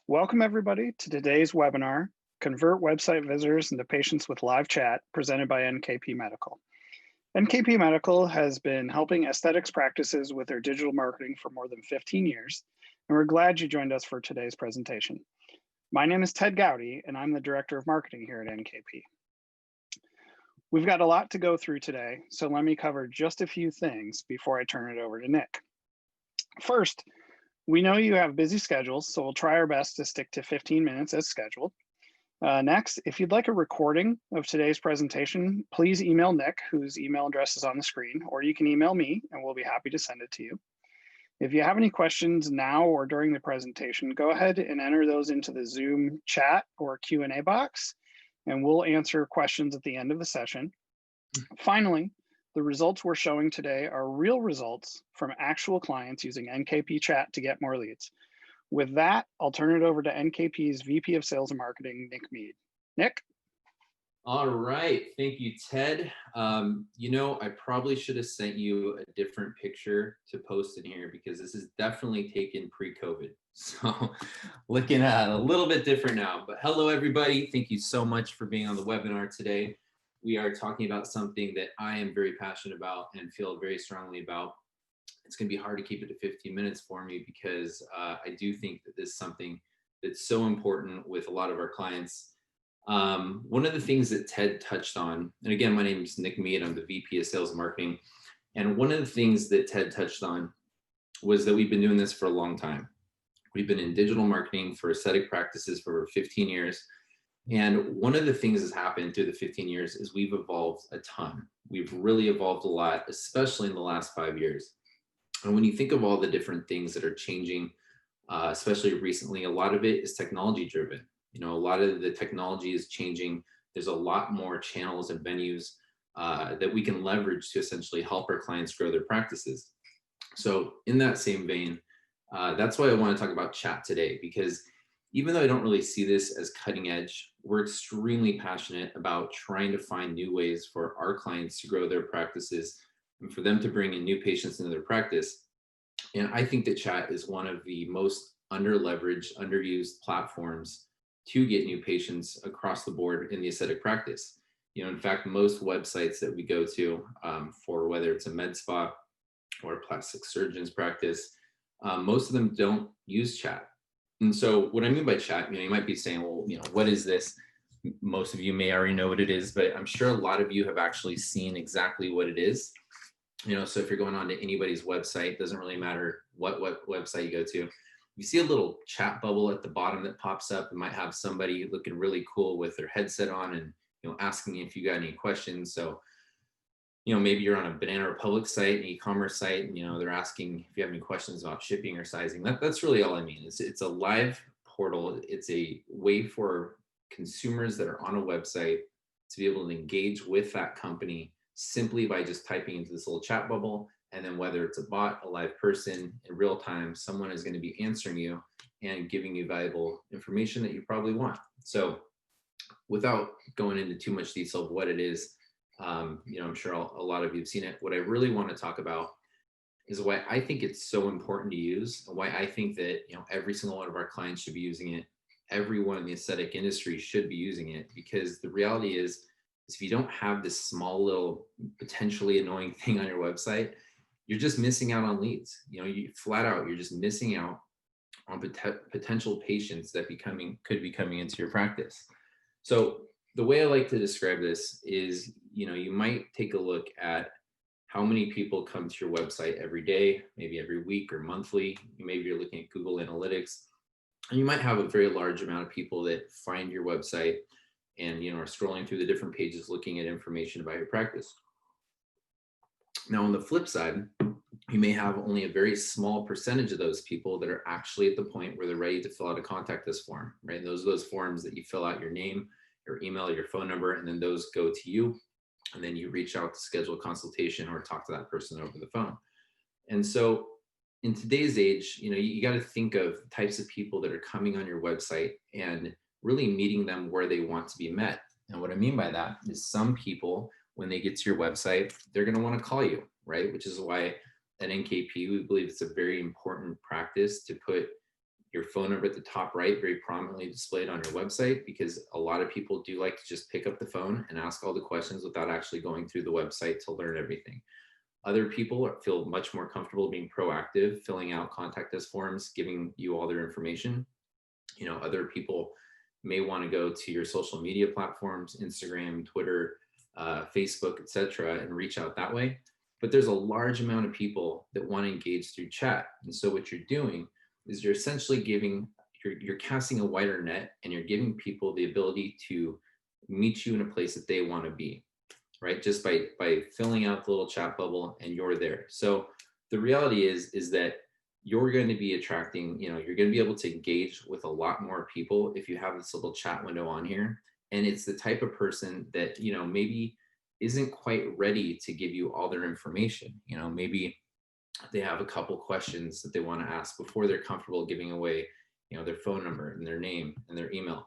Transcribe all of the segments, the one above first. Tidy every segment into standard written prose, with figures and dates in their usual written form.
Welcome everybody to today's webinar, Convert Website Visitors into Patients with Live Chat, presented by NKP Medical. NKP Medical has been helping aesthetics practices with their digital marketing for more than 15 years, and we're glad you joined us for today's presentation. My name is Ted Gowdy, and I'm the Director of Marketing here at NKP. We've got a lot to go through today, so let me cover just a few things before I turn it over to Nick. First, we know you have busy schedules, so we'll try our best to stick to 15 minutes as scheduled. Next, if you'd like a recording of today's presentation, please email Nick, whose email address is on the screen, or you can email me and we'll be happy to send it to you. If you have any questions now or during the presentation, go ahead and enter those into the Zoom chat or Q&A box, and we'll answer questions at the end of the session. Finally, the results we're showing today are real results from actual clients using NKP Chat to get more leads. With that, I'll turn it over to NKP's VP of Sales and Marketing, Nick Mead. Nick? All right, thank you, Ted. I probably should have sent you a different picture to post in here because this is definitely taken pre-COVID. So looking at a little bit different now, but hello everybody. Thank you so much for being on the webinar today. We are talking about something that I am very passionate about and feel very strongly about. It's going to be hard to keep it to 15 minutes for me because I do think that this is something that's so important with a lot of our clients. One of the things that Ted touched on, and again, my name is Nick Mead, I'm the VP of Sales and Marketing. And one of the things that Ted touched on was that we've been doing this for a long time. We've been in digital marketing for aesthetic practices for over 15 years. And one of the things that's happened through the 15 years is we've evolved a ton. We've really evolved a lot, especially in the last 5 years. And when you think of all the different things that are changing, especially recently, a lot of it is technology driven. A lot of the technology is changing. There's a lot more channels and venues that we can leverage to essentially help our clients grow their practices. So in that same vein, that's why I want to talk about chat today, because even though I don't really see this as cutting edge, we're extremely passionate about trying to find new ways for our clients to grow their practices and for them to bring in new patients into their practice. And I think that chat is one of the most under-leveraged, underused platforms to get new patients across the board in the aesthetic practice. In fact, most websites that we go to for whether it's a med spa or a plastic surgeon's practice, most of them don't use chat. And so what I mean by chat, you might be saying, well, what is this? Most of you may already know what it is, but I'm sure a lot of you have actually seen exactly what it is. So if you're going on to anybody's website, doesn't really matter what website you go to, you see a little chat bubble at the bottom that pops up. It might have somebody looking really cool with their headset on and asking if you got any questions. So maybe you're on a Banana Republic site, an e-commerce site, and they're asking if you have any questions about shipping or sizing. That's really all I mean. It's a live portal. It's a way for consumers that are on a website to be able to engage with that company simply by just typing into this little chat bubble. And then whether it's a bot, a live person, in real time, someone is going to be answering you and giving you valuable information that you probably want. So without going into too much detail of what it is, I'm sure a lot of you have seen it. What I really want to talk about is why I think it's so important to use, and why I think that every single one of our clients should be using it. Everyone in the aesthetic industry should be using it, because the reality is if you don't have this small little potentially annoying thing on your website, you're just missing out on leads. You flat out, you're just missing out on potential patients that could be coming into your practice. So the way I like to describe this is, you might take a look at how many people come to your website every day, maybe every week or monthly. Maybe you're looking at Google Analytics, and you might have a very large amount of people that find your website and are scrolling through the different pages looking at information about your practice. Now, on the flip side, you may have only a very small percentage of those people that are actually at the point where they're ready to fill out a contact us form, right? And those are those forms that you fill out your name, your email, your phone number, and then those go to you. And then you reach out to schedule a consultation or talk to that person over the phone. And so in today's age, you got to think of types of people that are coming on your website and really meeting them where they want to be met. And what I mean by that is some people, when they get to your website, they're going to want to call you, right? Which is why at NKP, we believe it's a very important practice to put your phone number at the top right, very prominently displayed on your website, because a lot of people do like to just pick up the phone and ask all the questions without actually going through the website to learn everything. Other people feel much more comfortable being proactive, filling out contact us forms, giving you all their information. Other people may want to go to your social media platforms, Instagram, Twitter, Facebook, etc., and reach out that way. But there's a large amount of people that want to engage through chat. And so what you're doing is you're essentially you're casting a wider net, and you're giving people the ability to meet you in a place that they want to be, right? Just by filling out the little chat bubble, and you're there. So the reality is that you're going to be attracting, you're going to be able to engage with a lot more people if you have this little chat window on here. And it's the type of person that, maybe isn't quite ready to give you all their information. Maybe they have a couple questions that they want to ask before they're comfortable giving away, their phone number and their name and their email.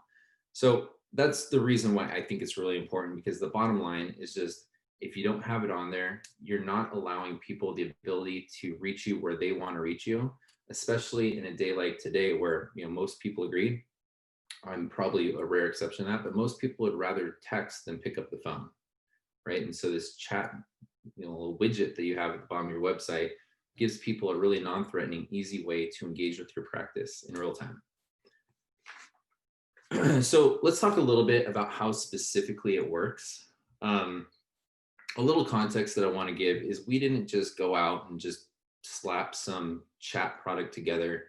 So that's the reason why I think it's really important, because the bottom line is just, if you don't have it on there, you're not allowing people the ability to reach you where they want to reach you, especially in a day like today where, most people agree. I'm probably a rare exception to that, but most people would rather text than pick up the phone, right? And so this chat, little widget that you have at the bottom of your website gives people a really non-threatening, easy way to engage with your practice in real time. So let's talk a little bit about how specifically it works. A little context that I want to give is we didn't just go out and just slap some chat product together.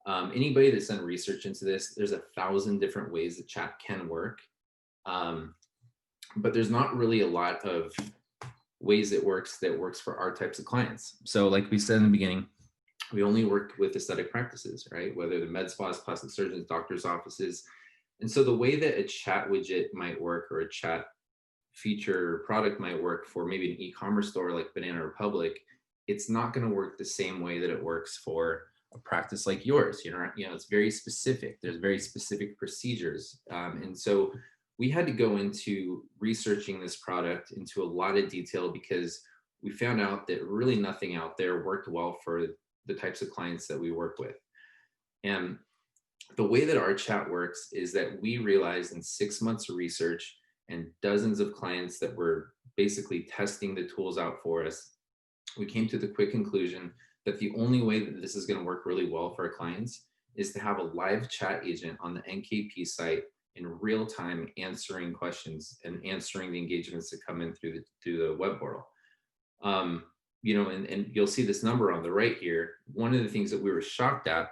Anybody that's done research into this, there's 1,000 different ways that chat can work. But there's not really a lot of ways it works that works for our types of clients. So like we said in the beginning, we only work with aesthetic practices, right? Whether the med spas, plastic surgeons, doctors' offices. And so the way that a chat widget might work, or a chat feature product might work for maybe an e-commerce store like Banana Republic, it's not going to work the same way that it works for a practice like yours. It's very specific. There's very specific procedures. And so we had to go into researching this product into a lot of detail, because we found out that really nothing out there worked well for the types of clients that we work with. And the way that our chat works is that we realized in 6 months of research and dozens of clients that were basically testing the tools out for us, we came to the quick conclusion that the only way that this is going to work really well for our clients is to have a live chat agent on the NKP site in real time, answering questions and answering the engagements that come in through the web portal. And you'll see this number on the right here. One of the things that we were shocked at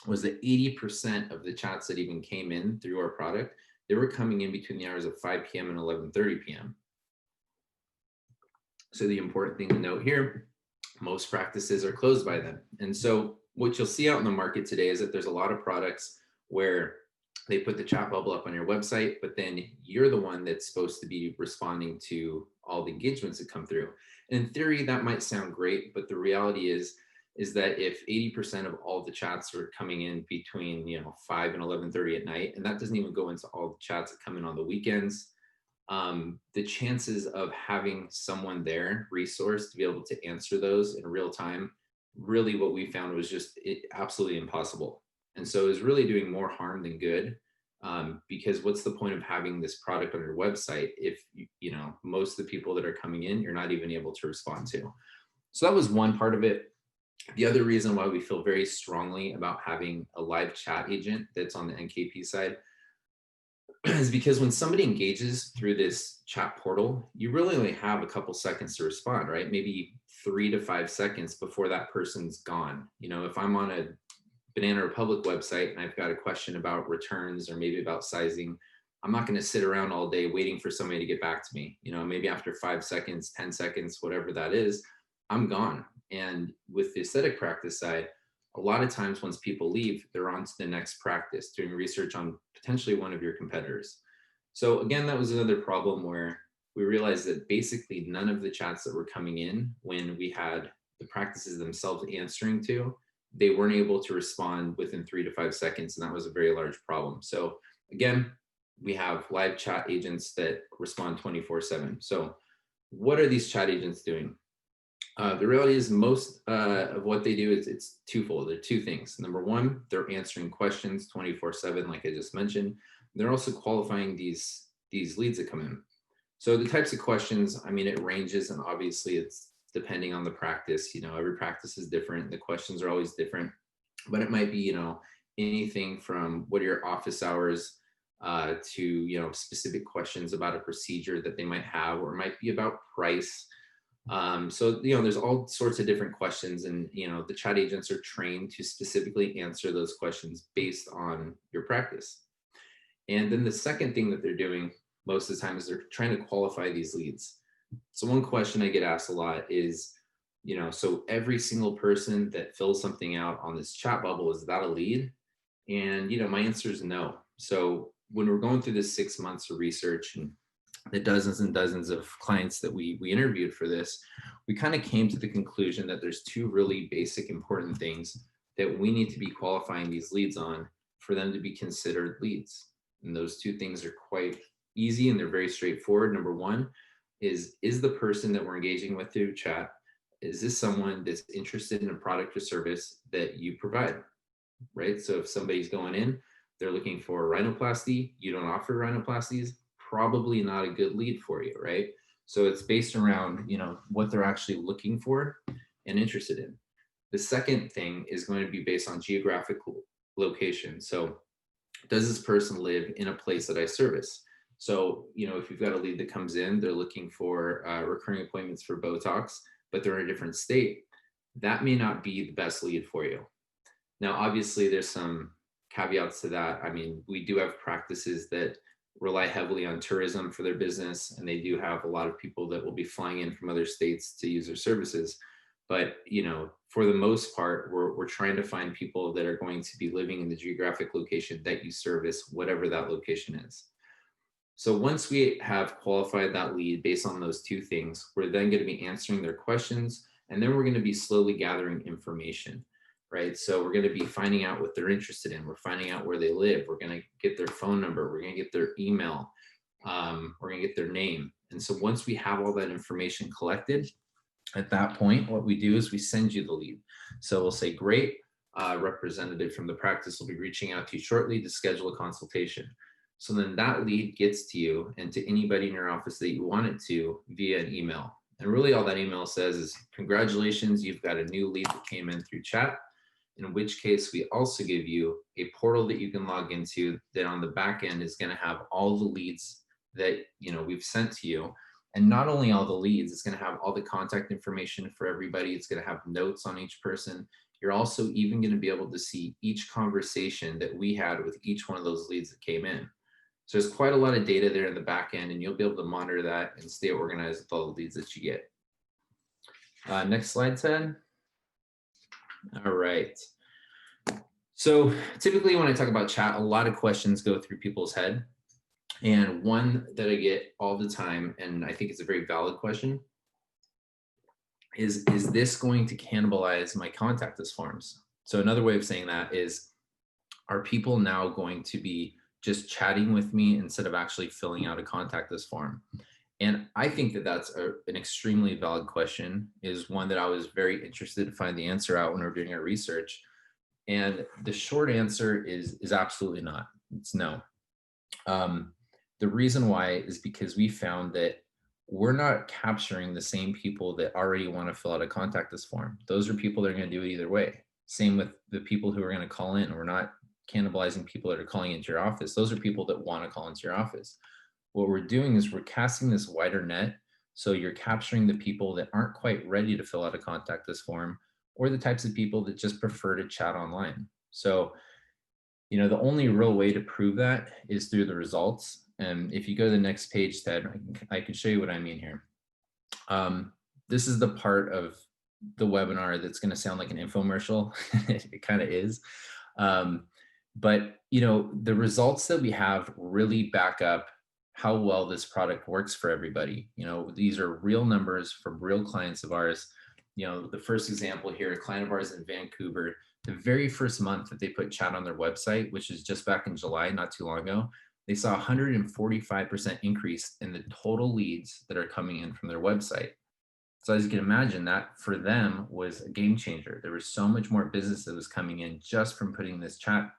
was that 80% of the chats that even came in through our product, they were coming in between the hours of 5 p.m. and 11:30 p.m. So the important thing to note here, most practices are closed by then. And so what you'll see out in the market today is that there's a lot of products where they put the chat bubble up on your website, but then you're the one that's supposed to be responding to all the engagements that come through. And in theory, that might sound great, but the reality is that if 80% of all the chats are coming in between 5 and 11:30 at night, and that doesn't even go into all the chats that come in on the weekends, the chances of having someone there resourced to be able to answer those in real time, really what we found was just absolutely impossible. And so it was really doing more harm than good, because what's the point of having this product on your website if most of the people that are coming in, you're not even able to respond to. So that was one part of it. The other reason why we feel very strongly about having a live chat agent that's on the NKP side is because when somebody engages through this chat portal, you really only have a couple seconds to respond, right? Maybe 3 to 5 seconds before that person's gone. If I'm on a Banana Republic website and I've got a question about returns or maybe about sizing, I'm not going to sit around all day waiting for somebody to get back to me. Maybe after 5 seconds, 10 seconds, whatever that is, I'm gone. And with the aesthetic practice side, a lot of times once people leave, they're on to the next practice, doing research on potentially one of your competitors. So again, that was another problem where we realized that basically none of the chats that were coming in when we had the practices themselves answering to, they weren't able to respond within 3 to 5 seconds. And that was a very large problem. So again, we have live chat agents that respond 24/7. So what are these chat agents doing? The reality is most of what they do is it's twofold. They're two things. Number one, they're answering questions 24/7, like I just mentioned. They're also qualifying these leads that come in. So the types of questions, I mean, it ranges, and obviously it's depending on the practice. Every practice is different. The questions are always different, but it might be, anything from what are your office hours to, specific questions about a procedure that they might have, or it might be about price. So, there's all sorts of different questions, and, the chat agents are trained to specifically answer those questions based on your practice. And then the second thing that they're doing most of the time is they're trying to qualify these leads. So one question I get asked a lot is, so every single person that fills something out on this chat bubble, is that a lead? And, my answer is no. So when we're going through this 6 months of research and the dozens and dozens of clients that we interviewed for this, we kind of came to the conclusion that there's two really basic important things that we need to be qualifying these leads on for them to be considered leads. And those two things are quite easy and they're very straightforward. Number one is the person that we're engaging with through chat, is this someone that's interested in a product or service that you provide, right? So if somebody's going in, they're looking for rhinoplasty, you don't offer rhinoplasties, probably not a good lead for you, right? So it's based around, what they're actually looking for and interested in. The second thing is going to be based on geographical location. So does this person live in a place that I service? So, if you've got a lead that comes in, they're looking for recurring appointments for Botox, but they're in a different state, that may not be the best lead for you. Now, obviously, there's some caveats to that. I mean, we do have practices that rely heavily on tourism for their business, and they do have a lot of people that will be flying in from other states to use their services. But, for the most part, we're trying to find people that are going to be living in the geographic location that you service, whatever that location is. So once we have qualified that lead based on those two things, we're then going to be answering their questions, and then we're going to be slowly gathering information, right? So we're going to be finding out what they're interested in. We're finding out where they live. We're going to get their phone number. We're going to get their email. We're going to get their name. And so once we have all that information collected, at that point, what we do is we send you the lead. So we'll say, great, representative from the practice will be reaching out to you shortly to schedule a consultation. So then that lead gets to you and to anybody in your office that you want it to via an email. And really all that email says is, congratulations, you've got a new lead that came in through chat, in which case we also give you a portal that you can log into that on the back end is going to have all the leads that we've sent to you. And not only all the leads, it's going to have all the contact information for everybody. It's going to have notes on each person. You're also even going to be able to see each conversation that we had with each one of those leads that came in. So there's quite a lot of data there in the back end, and you'll be able to monitor that and stay organized with all the leads that you get. Next slide, Ted. All right. So typically when I talk about chat, a lot of questions go through people's head. And one that I get all the time, and I think it's a very valid question, is this going to cannibalize my contact us forms? So another way of saying that is, are people now going to be just chatting with me instead of actually filling out a contact us form? And I think that that's an extremely valid question, is one that I was very interested to find the answer out when we were doing our research. And the short answer is absolutely not. It's no. The reason why is because we found that we're not capturing the same people that already want to fill out a contact us form. Those are people that are going to do it either way. Same with the people who are going to call in. We're not cannibalizing people that are calling into your office. Those are people that want to call into your office. What we're doing is we're casting this wider net. So you're capturing the people that aren't quite ready to fill out a contact us form, or the types of people that just prefer to chat online. So, the only real way to prove that is through the results. And if you go to the next page, Ted, I can show you what I mean here. This is the part of the webinar that's going to sound like an infomercial. It kind of is. But, the results that we have really back up how well this product works for everybody. These are real numbers from real clients of ours. The first example here, a client of ours in Vancouver, the very first month that they put chat on their website, which is just back in July, not too long ago, they saw 145% increase in the total leads that are coming in from their website. So as you can imagine, that for them was a game changer. There was so much more business that was coming in just from putting this chat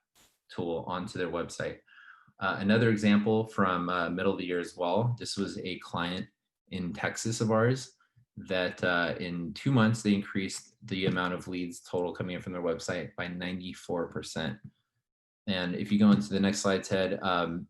tool onto their website. Another example from middle of the year as well. This was a client in Texas of ours that in 2 months, they increased the amount of leads total coming in from their website by 94%. And if you go into the next slide, Ted,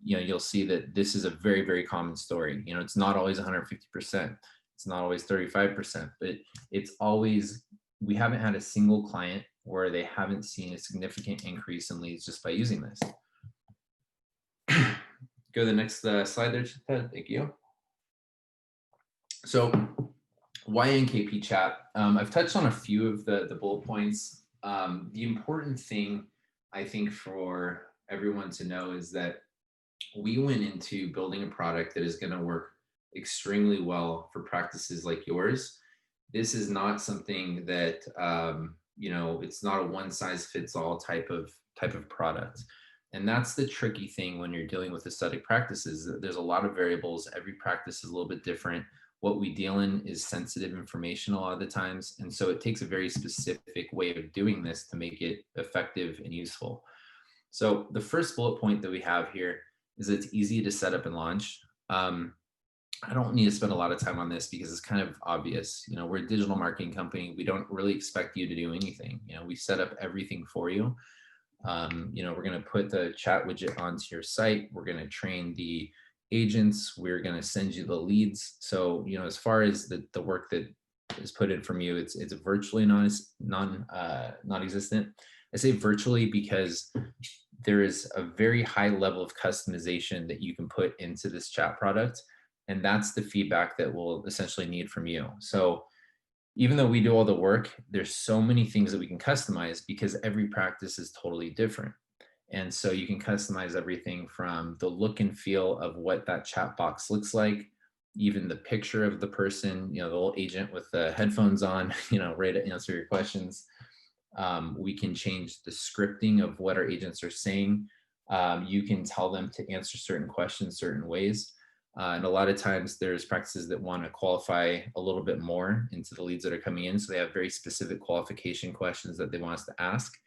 you'll see that this is a very, very common story. It's not always 150%. It's not always 35%, but it's always, we haven't had a single client where they haven't seen a significant increase in leads just by using this. Go to the next slide there, Ted. Thank you. So why NKP Chat? I've touched on a few of the bullet points. The important thing, I think, for everyone to know is that we went into building a product that is going to work extremely well for practices like yours. This is not something that, it's not a one size fits all type of product. And that's the tricky thing when you're dealing with aesthetic practices. There's a lot of variables. Every practice is a little bit different. What we deal in is sensitive information a lot of the times. And so it takes a very specific way of doing this to make it effective and useful. So the first bullet point that we have here is it's easy to set up and launch. I don't need to spend a lot of time on this because it's kind of obvious. We're a digital marketing company. We don't really expect you to do anything. We set up everything for you. We're going to put the chat widget onto your site. We're going to train the agents. We're going to send you the leads. So, as far as the work that is put in from you, it's virtually non-existent. I say virtually because there is a very high level of customization that you can put into this chat product. And that's the feedback that we'll essentially need from you. So even though we do all the work, there's so many things that we can customize because every practice is totally different. And so you can customize everything from the look and feel of what that chat box looks like, even the picture of the person, the little agent with the headphones on, ready to answer your questions. We can change the scripting of what our agents are saying. You can tell them to answer certain questions certain ways. And a lot of times there's practices that want to qualify a little bit more into the leads that are coming in. So they have very specific qualification questions that they want us to ask.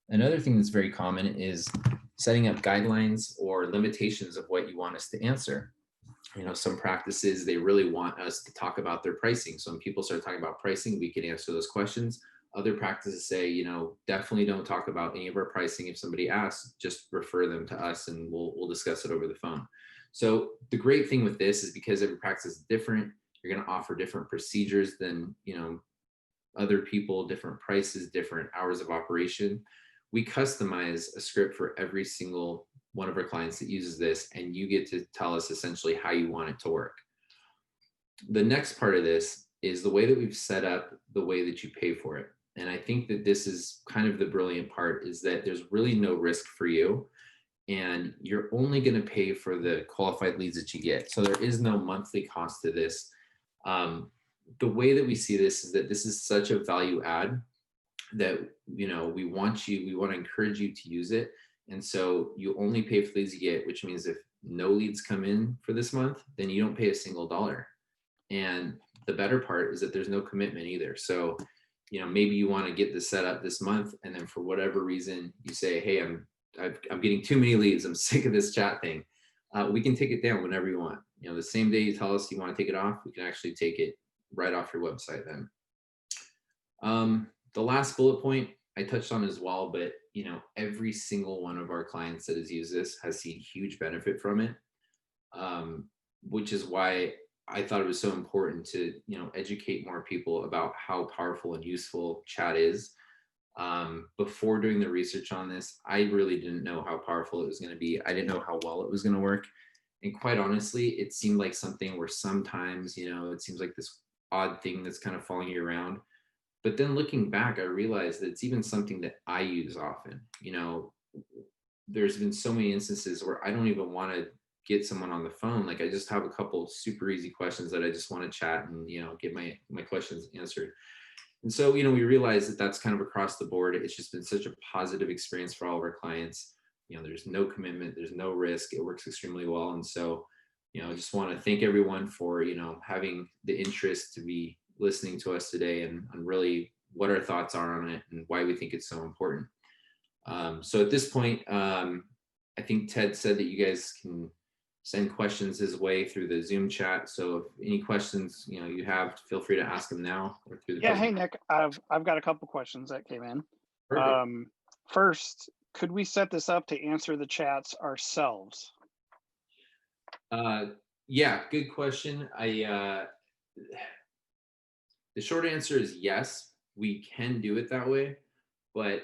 Another thing that's very common is setting up guidelines or limitations of what you want us to answer. Some practices, they really want us to talk about their pricing. So when people start talking about pricing, we can answer those questions. Other practices say, definitely don't talk about any of our pricing. If somebody asks, just refer them to us and we'll discuss it over the phone. So the great thing with this is because every practice is different, you're going to offer different procedures than, other people, different prices, different hours of operation. We customize a script for every single one of our clients that uses this, and you get to tell us essentially how you want it to work. The next part of this is the way that we've set up the way that you pay for it. And I think that this is kind of the brilliant part, is that there's really no risk for you. And you're only going to pay for the qualified leads that you get. So there is no monthly cost to this. The way that we see this is that this is such a value add that, we want to encourage you to use it. And so you only pay for leads you get, which means if no leads come in for this month, then you don't pay a single dollar. And the better part is that there's no commitment either. So, maybe you want to get this set up this month, and then for whatever reason you say, hey, I'm getting too many leads. I'm sick of this chat thing. We can take it down whenever you want. The same day you tell us you want to take it off, we can actually take it right off your website then. The last bullet point I touched on as well, but every single one of our clients that has used this has seen huge benefit from it, which is why I thought it was so important to educate more people about how powerful and useful chat is. Before doing the research on this, I really didn't know how powerful it was going to be. I didn't know how well it was going to work. And quite honestly, it seemed like something where sometimes, it seems like this odd thing that's kind of following you around. But then looking back, I realized that it's even something that I use often. There's been so many instances where I don't even want to get someone on the phone. Like I just have a couple super easy questions that I just want to chat and, get my questions answered. And so, we realize that that's kind of across the board. It's just been such a positive experience for all of our clients. There's no commitment, there's no risk. It works extremely well. And so, I just want to thank everyone for, having the interest to be listening to us today and on really what our thoughts are on it and why we think it's so important. So at this point, I think Ted said that you guys can send questions his way through the Zoom chat. So if any questions you have, feel free to ask them now or through the Yeah, hey presentation. Nick, I've got a couple questions that came in. Perfect. First, could we set this up to answer the chats ourselves? Yeah, good question. The short answer is yes, we can do it that way, but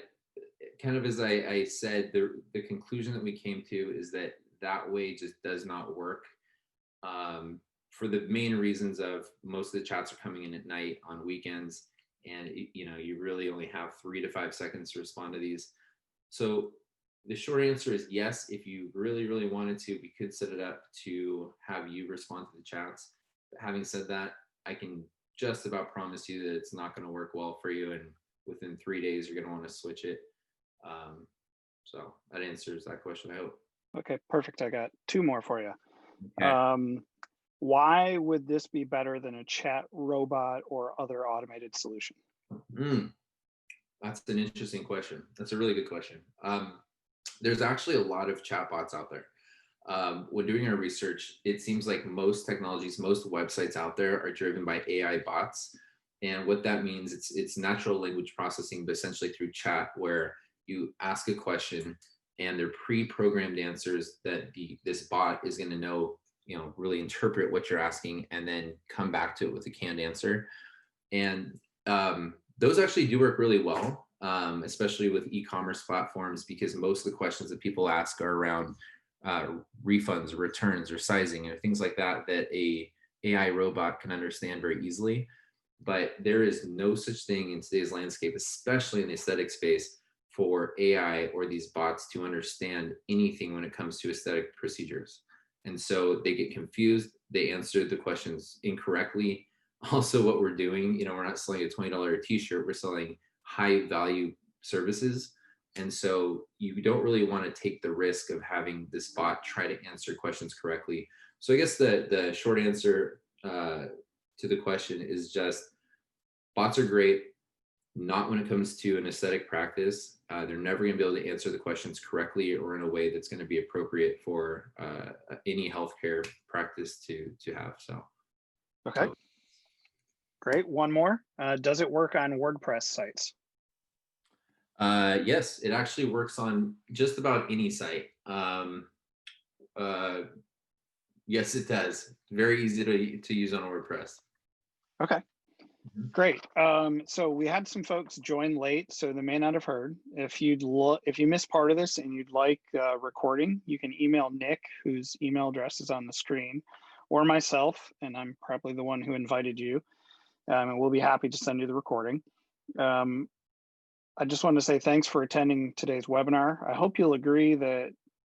kind of as I said, the conclusion that we came to is that that way just does not work, for the main reasons of most of the chats are coming in at night on weekends, and you really only have 3 to 5 seconds to respond to these. So the short answer is yes. If you really, really wanted to, we could set it up to have you respond to the chats. But having said that, I can just about promise you that it's not going to work well for you, and within 3 days you're going to want to switch it. So that answers that question, I hope. Okay, perfect. I got two more for you. Okay. Why would this be better than a chat robot or other automated solution? That's an interesting question. That's a really good question. There's actually a lot of chatbots out there. When doing our research, it seems like most technologies, most websites out there are driven by AI bots. And what that means, it's natural language processing, but essentially through chat, where you ask a question and they're pre-programmed answers that this bot is going to know, really interpret what you're asking and then come back to it with a canned answer. And those actually do work really well, especially with e-commerce platforms, because most of the questions that people ask are around refunds, or returns, or sizing, or things like that a AI robot can understand very easily. But there is no such thing in today's landscape, especially in the aesthetic space, for AI or these bots to understand anything when it comes to aesthetic procedures. And so they get confused, they answer the questions incorrectly. Also, what we're doing, we're not selling a $20 t-shirt, we're selling high value services. And so you don't really want to take the risk of having this bot try to answer questions correctly. So I guess the short answer to the question is just bots are great, not when it comes to an aesthetic practice. They're never going to be able to answer the questions correctly or in a way that's going to be appropriate for any healthcare practice to have. So, Okay, great. One more. Does it work on WordPress sites? Yes, it actually works on just about any site. Yes, it does. Very easy to use on WordPress. Okay. Great. So we had some folks join late, so they may not have heard. If you missed part of this and you'd like a recording, you can email Nick, whose email address is on the screen, or myself, and I'm probably the one who invited you, and we'll be happy to send you the recording. I just want to say thanks for attending today's webinar. I hope you'll agree that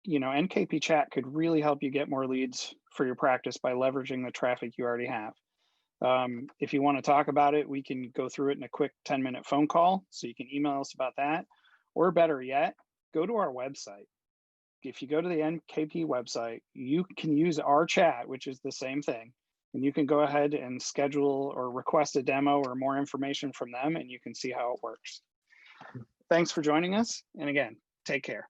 NKP Chat could really help you get more leads for your practice by leveraging the traffic you already have. If you want to talk about it, we can go through it in a quick 10-minute phone call. So you can email us about that, or better yet, go to our website. If you go to the NKP website, you can use our chat, which is the same thing. And you can go ahead and schedule or request a demo or more information from them, and you can see how it works. Thanks for joining us. And again, take care.